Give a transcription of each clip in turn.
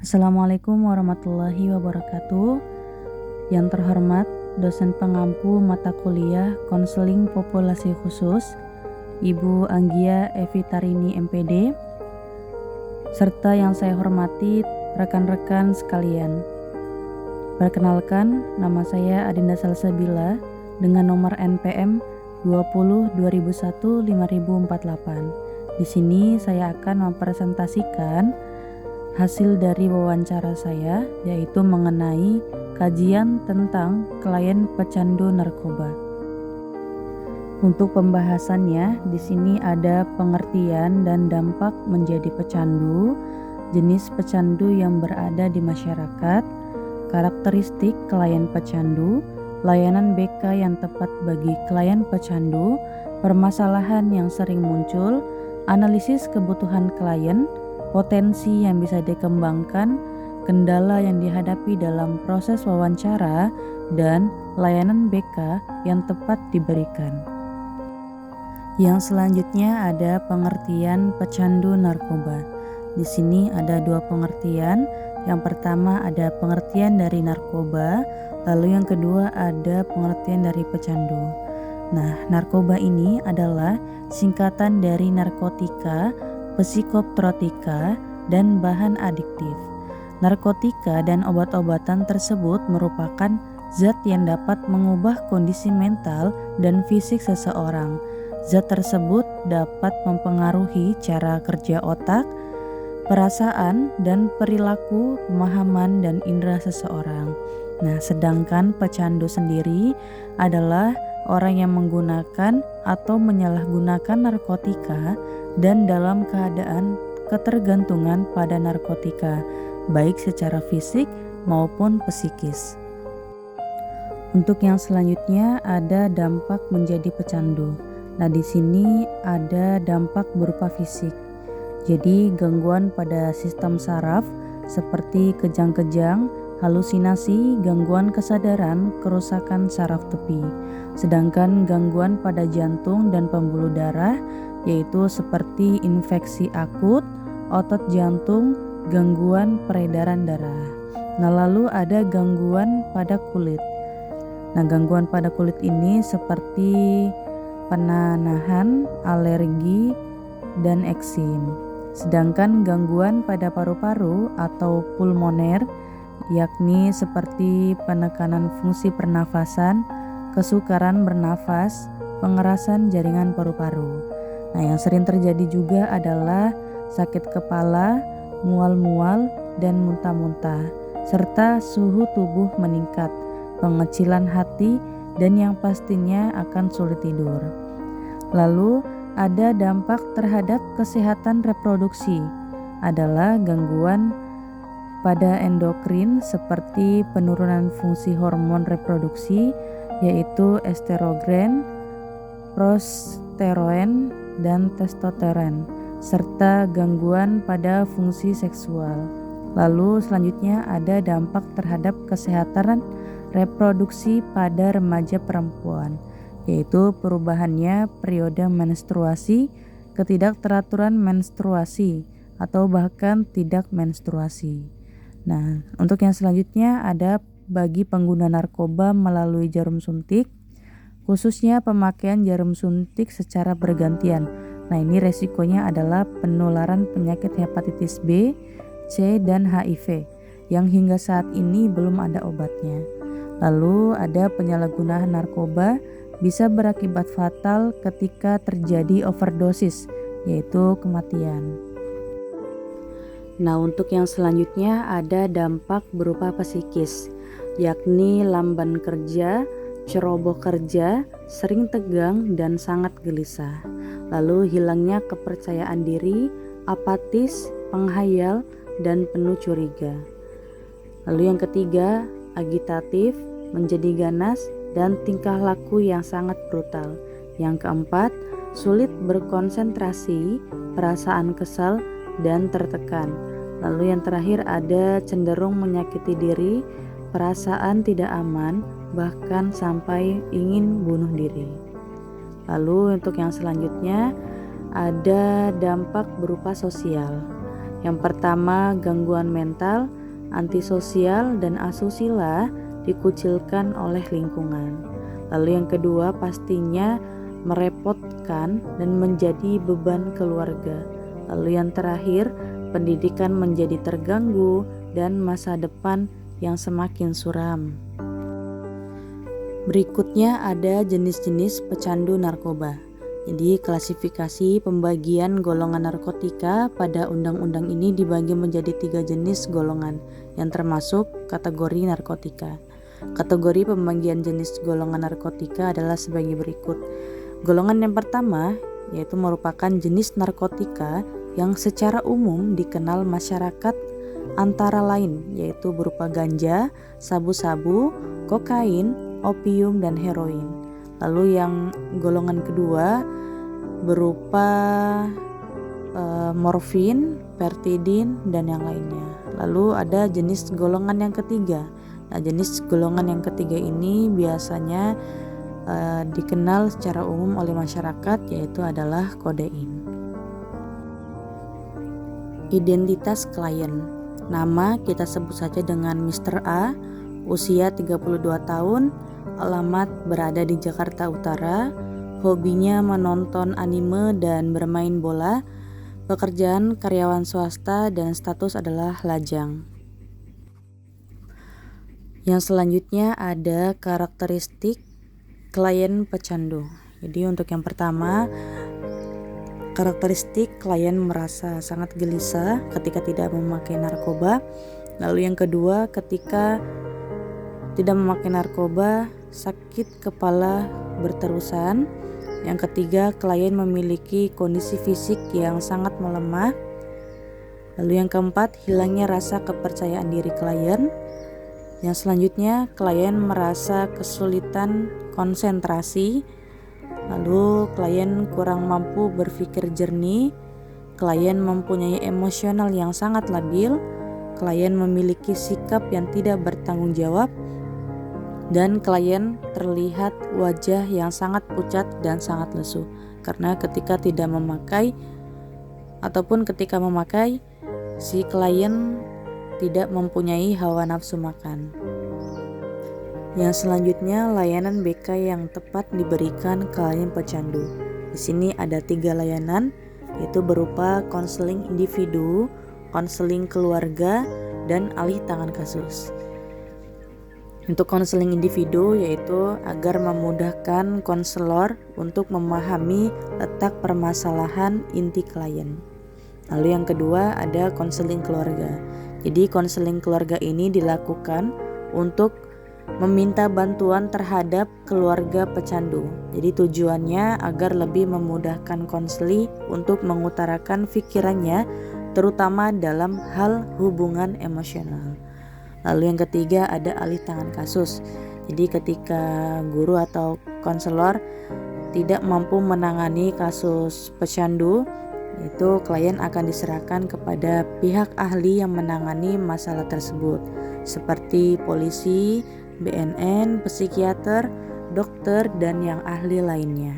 Assalamualaikum warahmatullahi wabarakatuh. Yang terhormat dosen pengampu mata kuliah konseling populasi khusus Ibu Anggia Evitarini MPD, serta yang saya hormati rekan-rekan sekalian. Perkenalkan, nama saya Adinda Salsabila dengan nomor NPM 20 2001 5048. Di sini saya akan mempresentasikan hasil dari wawancara saya, yaitu mengenai kajian tentang klien pecandu narkoba. Untuk pembahasannya, di sini ada pengertian dan dampak menjadi pecandu, jenis pecandu yang berada di masyarakat, karakteristik klien pecandu, layanan BK yang tepat bagi klien pecandu, permasalahan yang sering muncul, analisis kebutuhan klien, potensi yang bisa dikembangkan, kendala yang dihadapi dalam proses wawancara, dan layanan BK yang tepat diberikan. Yang selanjutnya ada pengertian pecandu narkoba. Di sini ada dua pengertian. Yang pertama ada pengertian dari narkoba, lalu yang kedua ada pengertian dari pecandu. Nah, narkoba ini adalah singkatan dari narkotika, psikotropika, dan bahan adiktif. Narkotika dan obat-obatan tersebut merupakan zat yang dapat mengubah kondisi mental dan fisik seseorang. Zat tersebut dapat mempengaruhi cara kerja otak, perasaan, dan perilaku, pemahaman, dan indera seseorang. Nah, sedangkan pecandu sendiri adalah orang yang menggunakan atau menyalahgunakan narkotika dan dalam keadaan ketergantungan pada narkotika, baik secara fisik maupun psikis. Untuk yang selanjutnya ada dampak menjadi pecandu. Nah, di sini ada dampak berupa fisik. Jadi gangguan pada sistem saraf seperti kejang-kejang, halusinasi, gangguan kesadaran, kerusakan saraf tepi. Sedangkan gangguan pada jantung dan pembuluh darah yaitu seperti infeksi akut, otot jantung, gangguan peredaran darah. Nah, lalu ada gangguan pada kulit. Nah, gangguan pada kulit ini seperti penanahan, alergi, dan eksim. Sedangkan gangguan pada paru-paru atau pulmoner yakni seperti penekanan fungsi pernafasan, kesukaran bernafas, pengerasan jaringan paru-paru. Nah, yang sering terjadi juga adalah sakit kepala, mual-mual, dan muntah-muntah, serta suhu tubuh meningkat, pengecilan hati, dan yang pastinya akan sulit tidur. Lalu, ada dampak terhadap kesehatan reproduksi, adalah gangguan pada endokrin seperti penurunan fungsi hormon reproduksi, yaitu estrogen, prosteron, dan testosteron, serta gangguan pada fungsi seksual. Lalu selanjutnya ada dampak terhadap kesehatan reproduksi pada remaja perempuan, yaitu perubahannya periode menstruasi, ketidakteraturan menstruasi, atau bahkan tidak menstruasi. Nah, untuk yang selanjutnya ada bagi pengguna narkoba melalui jarum suntik, khususnya pemakaian jarum suntik secara bergantian. Nah, ini resikonya adalah penularan penyakit hepatitis B, C, dan HIV yang hingga saat ini belum ada obatnya. Lalu ada penyalahgunaan narkoba bisa berakibat fatal ketika terjadi overdosis, yaitu kematian. Nah, untuk yang selanjutnya ada dampak berupa psikis, yakni lamban kerja, ceroboh kerja, sering tegang, dan sangat gelisah. Lalu hilangnya kepercayaan diri, apatis, penghayal, dan penuh curiga. Lalu yang ketiga, agitatif, menjadi ganas, dan tingkah laku yang sangat brutal. Yang keempat, sulit berkonsentrasi, perasaan kesal, dan tertekan. Lalu yang terakhir ada cenderung menyakiti diri, perasaan tidak aman, bahkan sampai ingin bunuh diri. Lalu untuk yang selanjutnya ada dampak berupa sosial, Yang pertama, gangguan mental, antisosial, dan asusila dikucilkan oleh lingkungan. Lalu yang kedua, pastinya merepotkan dan menjadi beban keluarga. Lalu yang terakhir, pendidikan menjadi terganggu dan masa depan yang semakin suram. Berikutnya ada jenis-jenis pecandu narkoba. Jadi klasifikasi pembagian golongan narkotika pada undang-undang ini dibagi menjadi 3 jenis golongan yang termasuk kategori narkotika. Kategori pembagian jenis golongan narkotika adalah sebagai berikut. Golongan yang pertama yaitu merupakan jenis narkotika yang secara umum dikenal masyarakat antara lain yaitu berupa ganja, sabu-sabu, kokain, opium, dan heroin. Lalu yang golongan kedua berupa morfin, pertidin, dan yang lainnya. Lalu ada jenis golongan yang ketiga. Nah, jenis golongan yang ketiga ini biasanya dikenal secara umum oleh masyarakat yaitu adalah kodein. Identitas klien. Nama kita sebut saja dengan Mr. A, usia 32 tahun, alamat berada di Jakarta Utara, hobinya menonton anime dan bermain bola, pekerjaan karyawan swasta, dan status adalah lajang. Yang selanjutnya ada karakteristik klien pecandu. Jadi untuk yang pertama, karakteristik klien merasa sangat gelisah ketika tidak memakai narkoba. Lalu yang kedua, ketika tidak memakai narkoba, sakit kepala berterusan. Yang ketiga, klien memiliki kondisi fisik yang sangat melemah. Lalu yang keempat, hilangnya rasa kepercayaan diri klien. Yang selanjutnya, klien merasa kesulitan konsentrasi. Lalu klien kurang mampu berpikir jernih. Klien mempunyai emosional yang sangat labil. Klien memiliki sikap yang tidak bertanggung jawab. Dan klien terlihat wajah yang sangat pucat dan sangat lesu karena ketika tidak memakai ataupun ketika memakai si klien tidak mempunyai hawa nafsu makan. Yang selanjutnya, layanan BK yang tepat diberikan klien pecandu. Di sini ada 3 layanan yaitu berupa konseling individu, konseling keluarga, dan alih tangan kasus. Untuk konseling individu yaitu agar memudahkan konselor untuk memahami letak permasalahan inti klien. Lalu yang kedua ada konseling keluarga. Jadi konseling keluarga ini dilakukan untuk meminta bantuan terhadap keluarga pecandu. Jadi tujuannya agar lebih memudahkan konseli untuk mengutarakan pikirannya terutama dalam hal hubungan emosional. Lalu yang ketiga ada alih tangan kasus. Jadi ketika guru atau konselor tidak mampu menangani kasus pecandu, itu klien akan diserahkan kepada pihak ahli yang menangani masalah tersebut, seperti polisi, BNN, psikiater, dokter, dan yang ahli lainnya.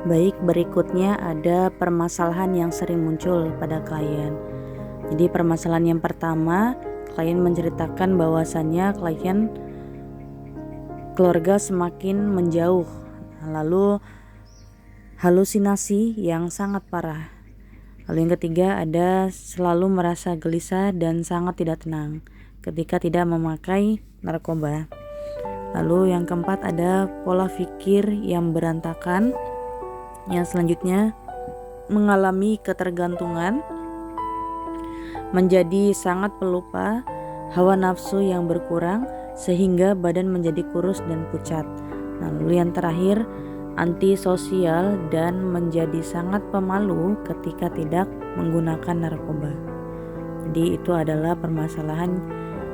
Baik, berikutnya ada permasalahan yang sering muncul pada klien. Jadi permasalahan yang pertama, klien menceritakan bahwasannya keluarga semakin menjauh, lalu halusinasi yang sangat parah. Lalu yang ketiga ada selalu merasa gelisah dan sangat tidak tenang ketika tidak memakai narkoba. Lalu yang keempat ada pola pikir yang berantakan. Yang selanjutnya mengalami ketergantungan, menjadi sangat pelupa, hawa nafsu yang berkurang sehingga badan menjadi kurus dan pucat. Lalu yang terakhir antisosial dan menjadi sangat pemalu ketika tidak menggunakan narkoba. Jadi itu adalah permasalahan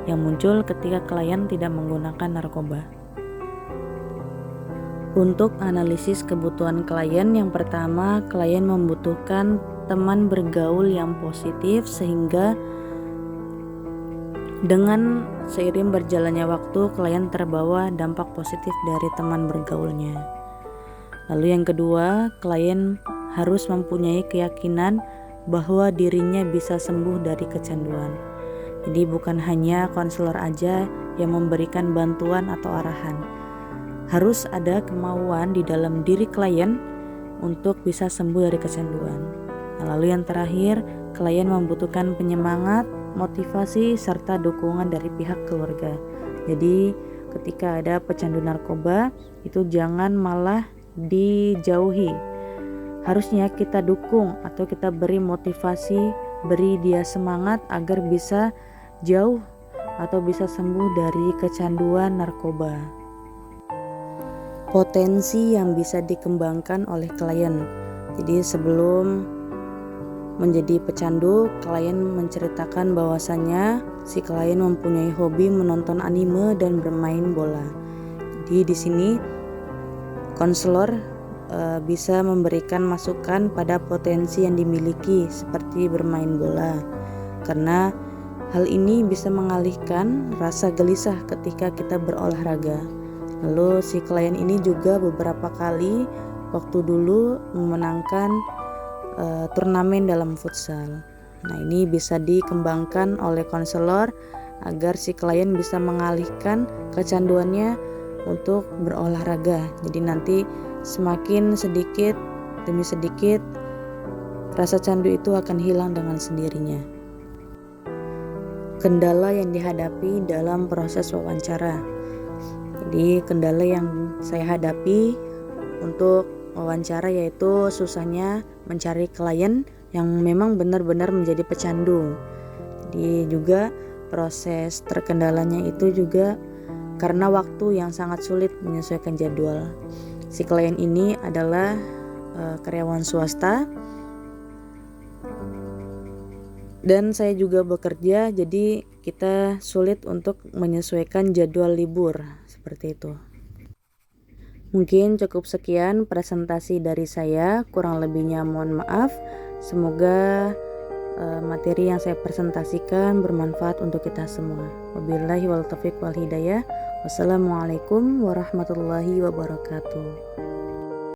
yang muncul ketika klien tidak menggunakan narkoba. Untuk analisis kebutuhan klien, yang pertama, klien membutuhkan teman bergaul yang positif sehingga dengan seiring berjalannya waktu klien terbawa dampak positif dari teman bergaulnya. Lalu yang kedua, klien harus mempunyai keyakinan bahwa dirinya bisa sembuh dari kecanduan. Jadi bukan hanya konselor aja yang memberikan bantuan atau arahan. Harus ada kemauan di dalam diri klien untuk bisa sembuh dari kecanduan. Nah, lalu yang terakhir, klien membutuhkan penyemangat, motivasi, serta dukungan dari pihak keluarga. Jadi ketika ada pecandu narkoba, itu jangan malah dijauhi. Harusnya kita dukung atau kita beri motivasi, beri dia semangat agar bisa jauh atau bisa sembuh dari kecanduan narkoba. Potensi yang bisa dikembangkan oleh klien. Jadi sebelum menjadi pecandu, klien menceritakan bahwasannya si klien mempunyai hobi menonton anime dan bermain bola. Jadi di sini konselor bisa memberikan masukan pada potensi yang dimiliki seperti bermain bola, karena hal ini bisa mengalihkan rasa gelisah ketika kita berolahraga. Lalu si klien ini juga beberapa kali waktu dulu memenangkan turnamen dalam futsal. Nah, ini bisa dikembangkan oleh konselor agar si klien bisa mengalihkan kecanduannya untuk berolahraga. Jadi nanti semakin sedikit demi sedikit rasa candu itu akan hilang dengan sendirinya. Kendala yang dihadapi dalam proses wawancara. Jadi kendala yang saya hadapi untuk wawancara yaitu susahnya mencari klien yang memang benar-benar menjadi pecandu. Jadi juga proses terkendalanya itu juga karena waktu yang sangat sulit menyesuaikan jadwal. Si klien ini adalah karyawan swasta dan saya juga bekerja, jadi kita sulit untuk menyesuaikan jadwal libur seperti itu. Mungkin cukup sekian presentasi dari saya, kurang lebihnya mohon maaf. Semoga materi yang saya presentasikan bermanfaat untuk kita semua. Wabillahi wal taufiq wal hidayah. Wassalamualaikum warahmatullahi wabarakatuh.